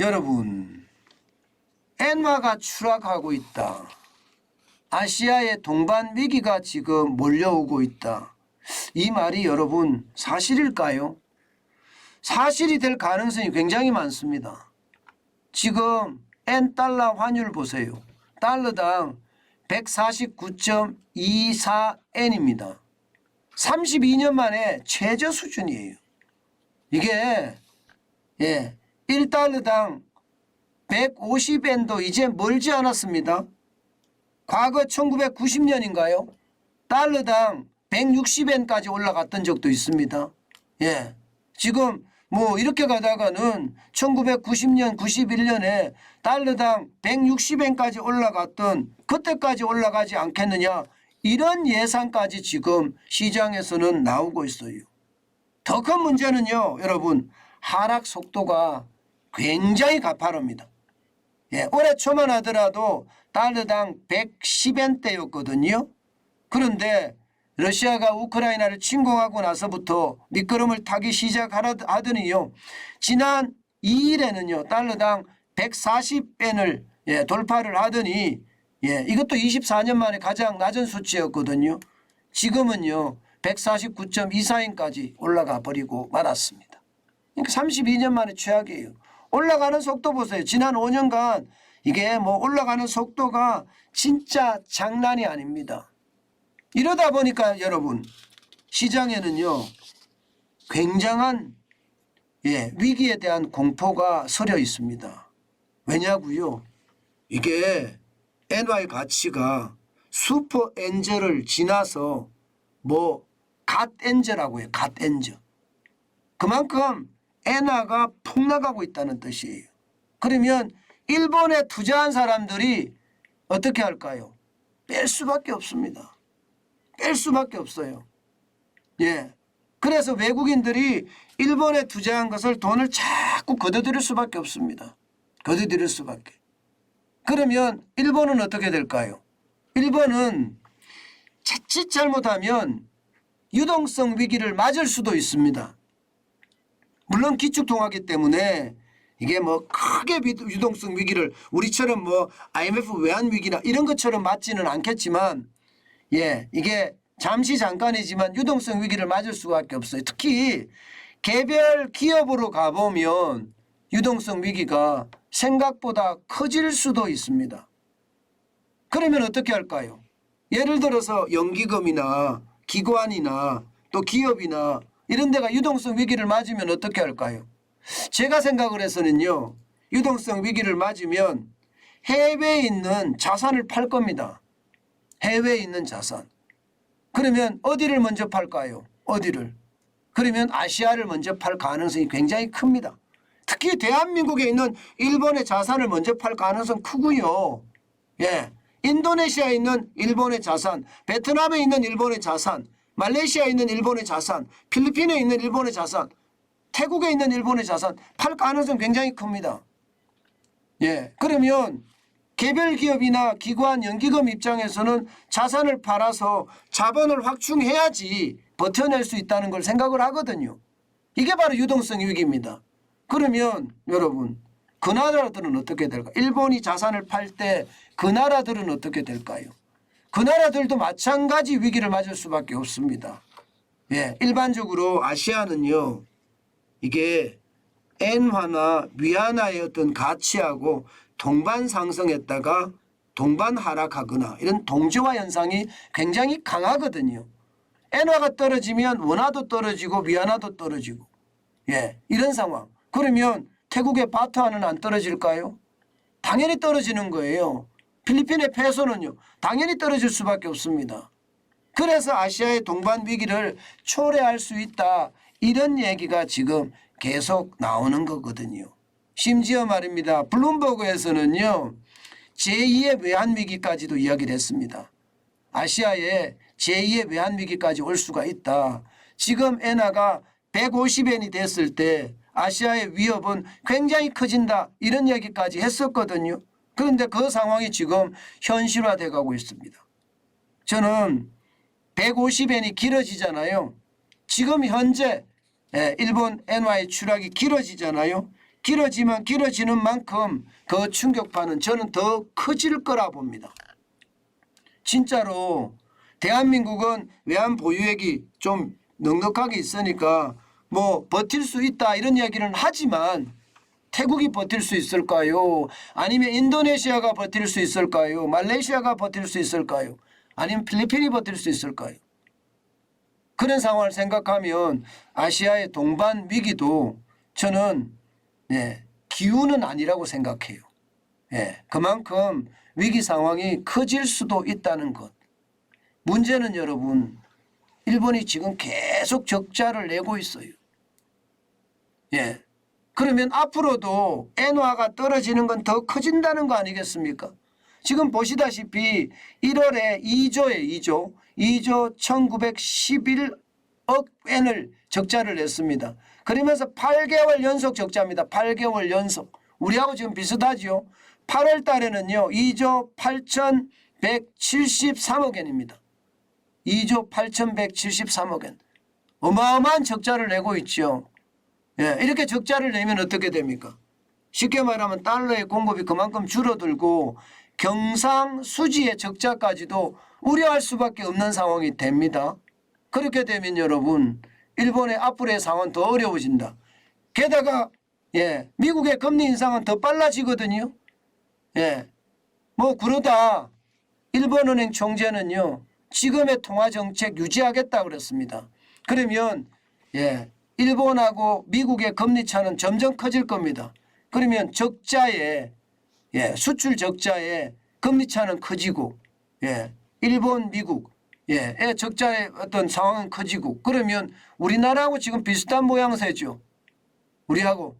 여러분, 엔화가 추락하고 있다. 아시아의 동반 위기가 지금 몰려오고 있다. 이 말이 여러분 사실일까요? 사실이 될 가능성이 굉장히 많습니다. 지금 엔달러 환율 보세요. 달러당 149.24엔입니다. 32년 만에 최저 수준이에요. 이게 1달러당 150엔도 이제 멀지 않았습니다. 과거 1990년인가요? 달러당 160엔까지 올라갔던 적도 있습니다. 지금 뭐 이렇게 가다가는 1990년, 91년에 달러당 160엔까지 올라갔던 그때까지 올라가지 않겠느냐, 이런 예상까지 지금 시장에서는 나오고 있어요. 더 큰 문제는요, 여러분, 하락 속도가 굉장히 가파릅니다. 올해 초만 하더라도 달러당 110엔대였거든요. 그런데 러시아가 우크라이나를 침공하고 나서부터 미끄럼을 타기 시작하더니요, 지난 2일에는요 달러당 140엔을 돌파를 하더니 이것도 24년 만에 가장 낮은 수치였거든요. 지금은요 149.24엔까지 올라가 버리고 말았습니다. 그러니까 32년 만에 최악이에요. 올라가는 속도 보세요. 지난 5년간 이게 뭐 올라가는 속도가 진짜 장난이 아닙니다. 이러다 보니까 여러분, 시장에는요 굉장한 위기에 대한 공포가 서려 있습니다. 왜냐고요? 이게 엔화의 가치가 슈퍼 엔저를 지나서 뭐 갓 엔저라고 해요. 갓 엔저. 그만큼 엔화가 폭락하고 있다는 뜻이에요. 그러면 일본에 투자한 사람들이 어떻게 할까요? 뺄 수밖에 없습니다. 뺄 수밖에 없어요. 그래서 외국인들이 일본에 투자한 것을 돈을 자꾸 거둬들일 수밖에 없습니다. 거둬들일 수밖에. 그러면 일본은 어떻게 될까요? 일본은 자칫 잘못하면 유동성 위기를 맞을 수도 있습니다. 물론 기축통화기 때문에 이게 뭐 크게 유동성 위기를 우리처럼 뭐 IMF 외환 위기나 이런 것처럼 맞지는 않겠지만 이게 잠시 잠깐이지만 유동성 위기를 맞을 수밖에 없어요. 특히 개별 기업으로 가보면 유동성 위기가 생각보다 커질 수도 있습니다. 그러면 어떻게 할까요? 예를 들어서 연기금이나 기관이나 또 기업이나 이런 데가 유동성 위기를 맞으면 어떻게 할까요? 제가 생각을 해서는요, 유동성 위기를 맞으면 해외에 있는 자산을 팔 겁니다. 해외에 있는 자산. 그러면 어디를 먼저 팔까요? 어디를? 그러면 아시아를 먼저 팔 가능성이 굉장히 큽니다. 특히 대한민국에 있는 일본의 자산을 먼저 팔 가능성 크고요. 인도네시아에 있는 일본의 자산, 베트남에 있는 일본의 자산, 말레이시아에 있는 일본의 자산, 필리핀에 있는 일본의 자산, 태국에 있는 일본의 자산 팔 가능성 굉장히 큽니다. 그러면 개별 기업이나 기관, 연기금 입장에서는 자산을 팔아서 자본을 확충해야지 버텨낼 수 있다는 걸 생각을 하거든요. 이게 바로 유동성 위기입니다. 그러면 여러분, 그 나라들은 어떻게 될까요? 일본이 자산을 팔 때 그 나라들은 어떻게 될까요? 그 나라들도 마찬가지 위기를 맞을 수밖에 없습니다. 일반적으로 아시아는요, 이게 엔화나 위안화의 어떤 가치하고 동반 상승했다가 동반 하락하거나 이런 동지화 현상이 굉장히 강하거든요. 엔화가 떨어지면 원화도 떨어지고 위안화도 떨어지고 이런 상황. 그러면 태국의 바트화는 안 떨어질까요? 당연히 떨어지는 거예요. 필리핀의 페소는요 당연히 떨어질 수밖에 없습니다. 그래서 아시아의 동반 위기를 초래할 수 있다, 이런 얘기가 지금 계속 나오는 거거든요. 심지어 말입니다. 블룸버그에서는요 제2의 외환위기까지도 이야기를 했습니다. 아시아에 제2의 외환위기까지 올 수가 있다. 지금 엔화가 150엔이 됐을 때 아시아의 위협은 굉장히 커진다, 이런 얘기까지 했었거든요. 그런데 그 상황이 지금 현실화돼 가고 있습니다. 저는 150엔이 길어지잖아요. 지금 현재 일본 엔화의 추락이 길어지잖아요. 길어지면 길어지는 만큼 그 충격파는 저는 더 커질 거라 봅니다. 진짜로 대한민국은 외환 보유액이 좀 넉넉하게 있으니까 뭐 버틸 수 있다 이런 이야기는 하지만 태국이 버틸 수 있을까요? 아니면 인도네시아가 버틸 수 있을까요? 말레이시아가 버틸 수 있을까요? 아니면 필리핀이 버틸 수 있을까요? 그런 상황을 생각하면 아시아의 동반 위기도 저는 기우는 아니라고 생각해요. 그만큼 위기 상황이 커질 수도 있다는 것. 문제는 여러분 일본이 지금 계속 적자를 내고 있어요. 그러면 앞으로도 엔화가 떨어지는 건 더 커진다는 거 아니겠습니까? 지금 보시다시피 1월에 2조 1911억 엔을 적자를 냈습니다. 그러면서 8개월 연속 적자입니다. 8개월 연속. 우리하고 지금 비슷하죠. 8월 달에는요. 2조 8,173억 엔입니다. 2조 8,173억 엔. 어마어마한 적자를 내고 있죠. 이렇게 적자를 내면 어떻게 됩니까? 쉽게 말하면 달러의 공급이 그만큼 줄어들고 경상수지의 적자까지도 우려할 수밖에 없는 상황이 됩니다. 그렇게 되면 여러분 일본의 앞으로의 상황은 더 어려워진다. 게다가 미국의 금리 인상은 더 빨라지거든요. 뭐 그러다 일본은행 총재는요. 지금의 통화정책 유지하겠다 그랬습니다. 그러면 일본하고 미국의 금리 차는 점점 커질 겁니다. 그러면 적자에 수출 적자에 금리 차는 커지고 일본 미국 적자의 어떤 상황은 커지고 그러면 우리나라하고 지금 비슷한 모양새죠. 우리하고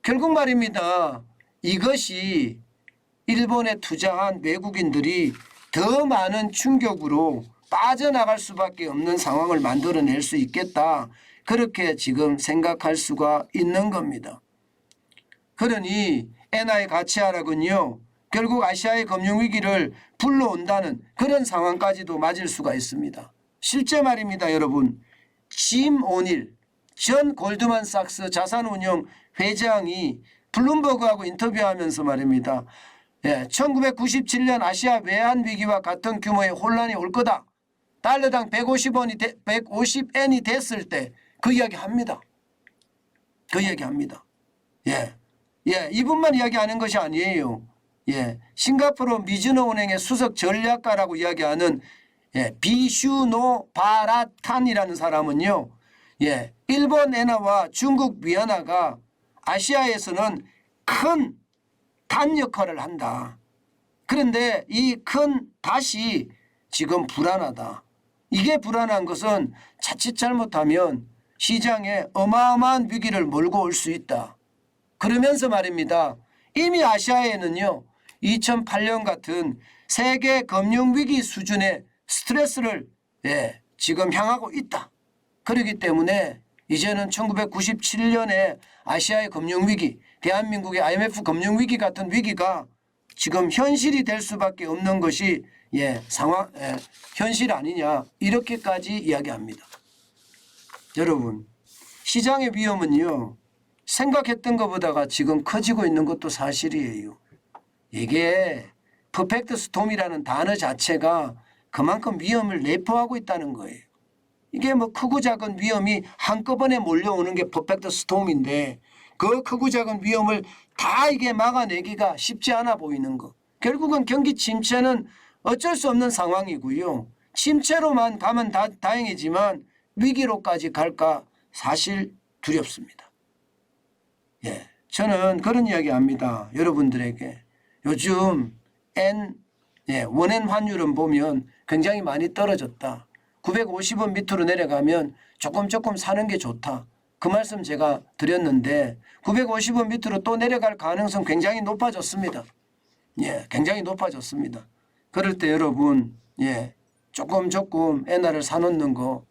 결국 말입니다. 이것이 일본에 투자한 외국인들이 더 많은 충격으로 빠져나갈 수밖에 없는 상황을 만들어낼 수 있겠다. 그렇게 지금 생각할 수가 있는 겁니다. 그러니 엔화의 가치 하락은요. 결국 아시아의 금융위기를 불러온다는 그런 상황까지도 맞을 수가 있습니다. 실제 말입니다. 여러분. 짐 오닐 전 골드만삭스 자산운용 회장이 블룸버그하고 인터뷰하면서 말입니다. 1997년 아시아 외환위기와 같은 규모의 혼란이 올 거다. 달러당 150엔이 됐을 때 그 이야기 합니다. 그 이야기 합니다. 이분만 이야기하는 것이 아니에요. 싱가포르 미즈노 은행의 수석 전략가라고 이야기하는 비슈노 바라탄이라는 사람은요. 일본 엔화와 중국 위안화가 아시아에서는 큰 단 역할을 한다. 그런데 이 큰 닷이 지금 불안하다. 이게 불안한 것은 자칫 잘못하면 시장에 어마어마한 위기를 몰고 올 수 있다. 그러면서 말입니다. 이미 아시아에는요. 2008년 같은 세계 금융위기 수준의 스트레스를 지금 향하고 있다. 그렇기 때문에 이제는 1997년에 아시아의 금융위기, 대한민국의 IMF 금융위기 같은 위기가 지금 현실이 될 수밖에 없는 것이 현실 아니냐 이렇게까지 이야기합니다. 여러분 시장의 위험은요. 생각했던 것보다가 지금 커지고 있는 것도 사실이에요. 이게 퍼펙트 스톰이라는 단어 자체가 그만큼 위험을 내포하고 있다는 거예요. 이게 뭐 크고 작은 위험이 한꺼번에 몰려오는 게 퍼펙트 스톰인데 그 크고 작은 위험을 다 이게 막아내기가 쉽지 않아 보이는 거. 결국은 경기 침체는 어쩔 수 없는 상황이고요. 침체로만 가면 다행이지만 위기로까지 갈까 사실 두렵습니다. 저는 그런 이야기 합니다. 여러분들에게 요즘 원엔 환율은 보면 굉장히 많이 떨어졌다. 950원 밑으로 내려가면 조금 사는 게 좋다. 그 말씀 제가 드렸는데 950원 밑으로 또 내려갈 가능성 굉장히 높아졌습니다. 굉장히 높아졌습니다. 그럴 때 여러분 조금 엔화를 사놓는 거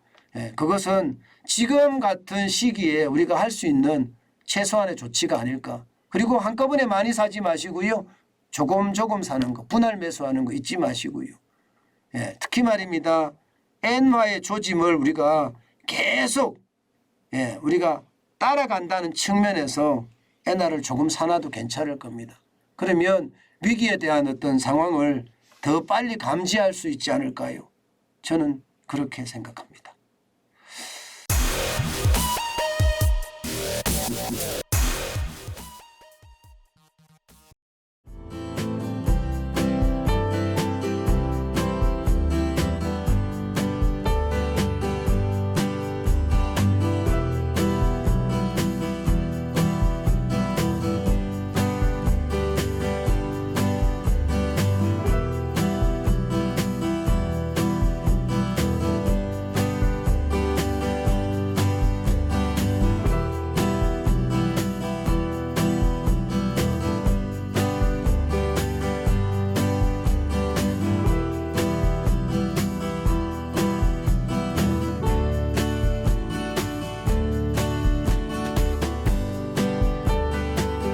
그것은 지금 같은 시기에 우리가 할 수 있는 최소한의 조치가 아닐까. 그리고 한꺼번에 많이 사지 마시고요. 조금 사는 거 분할 매수하는 거 잊지 마시고요. 특히 말입니다. 엔화의 조짐을 우리가 계속 우리가 따라간다는 측면에서 엔화를 조금 사놔도 괜찮을 겁니다. 그러면 위기에 대한 어떤 상황을 더 빨리 감지할 수 있지 않을까요? 저는 그렇게 생각합니다.